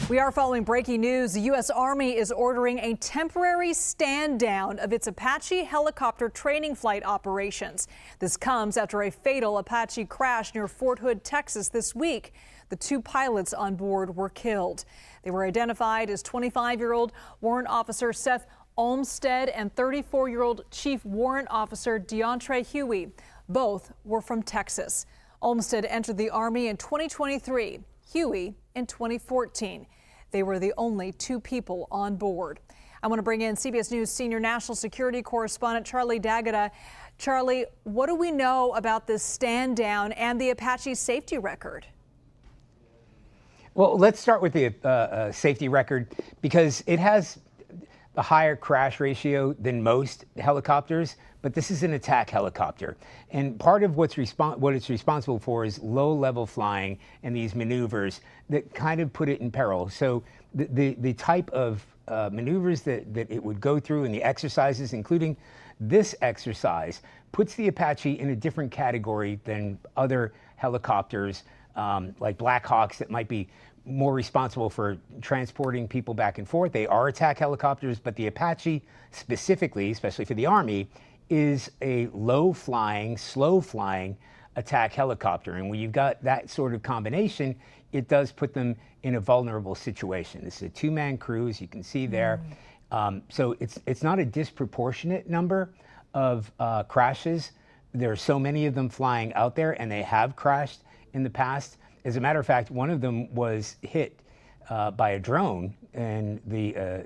We are following breaking news. The U.S. Army is ordering a temporary stand down of its Apache helicopter training flight operations. This comes after a fatal Apache crash near Fort Hood, Texas this week. The two pilots on board were killed. They were identified as 25-year-old Warrant Officer Seth Olmstead and 34-year-old Chief Warrant Officer Deontre Huey. Both were from Texas. Olmstead entered the Army in 2023, Huey in 2014. They were the only two people on board. I want to bring in CBS News senior national security correspondent Charlie D'Agata. Charlie, what do we know about this stand down and the Apache safety record? Well, let's start with the safety record because it has a higher crash ratio than most helicopters, but this is an attack helicopter. And part of what it's responsible for is low-level flying and these maneuvers that kind of put it in peril. So the type of maneuvers that it would go through and the exercises, including this exercise, puts the Apache in a different category than other helicopters like Black Hawks that might be more responsible for transporting people back and forth. They are attack helicopters, but the Apache specifically, especially for the Army, is a low-flying, slow-flying attack helicopter. And when you've got that sort of combination, it does put them in a vulnerable situation. This is a two-man crew, as you can see there. So it's not a disproportionate number of crashes. There are so many of them flying out there, and they have crashed in the past. As a matter of fact, one of them was hit by a drone in the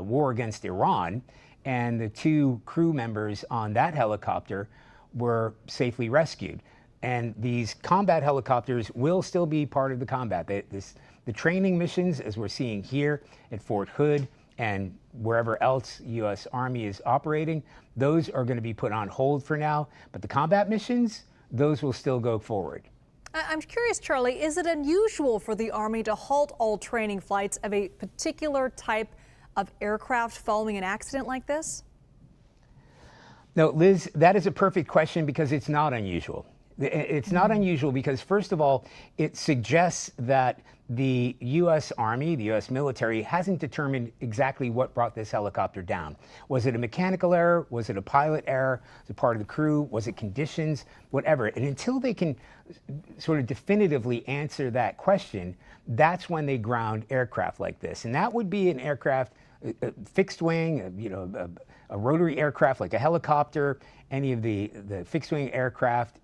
war against Iran, and the two crew members on that helicopter were safely rescued. And these combat helicopters will still be part of the combat. The training missions, as we're seeing here at Fort Hood and wherever else U.S. Army is operating, those are going to be put on hold for now. But the combat missions, those will still go forward. I'm curious, Charlie, is it unusual for the Army to halt all training flights of a particular type of aircraft following an accident like this? No, Liz, that is a perfect question because it's not unusual. It's not unusual because, first of all, it suggests that the U.S. Army, the U.S. military, hasn't determined exactly what brought this helicopter down. Was it a mechanical error? Was it a pilot error? Was it part of the crew? Was it conditions? Whatever. And until they can sort of definitively answer that question, that's when they ground aircraft like this. And that would be an aircraft, a fixed wing, a rotary aircraft like a helicopter, any of the fixed wing aircraft,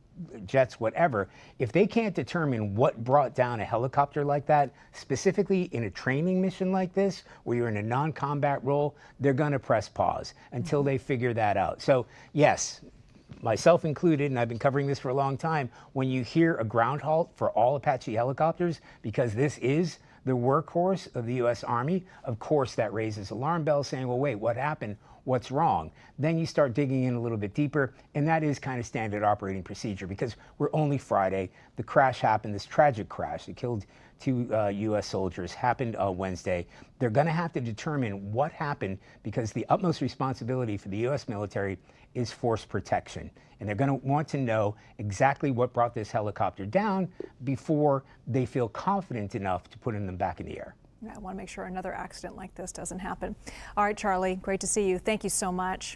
jets, whatever. If they can't determine what brought down a helicopter like that, specifically in a training mission like this, where you're in a non-combat role, they're going to press pause until they figure that out. So yes, myself included, and I've been covering this for a long time, when you hear a ground halt for all Apache helicopters, because this is the workhorse of the U.S. Army, of course that raises alarm bells saying, well, wait, what happened? What's wrong? Then you start digging in a little bit deeper, and that is kind of standard operating procedure because we're only Friday. The crash happened, this tragic crash that killed two U.S. soldiers, happened Wednesday. They're going to have to determine what happened because the utmost responsibility for the U.S. military is force protection. And they're going to want to know exactly what brought this helicopter down before they feel confident enough to put them back in the air. I want to make sure another accident like this doesn't happen. All right, Charlie, great to see you. Thank you so much.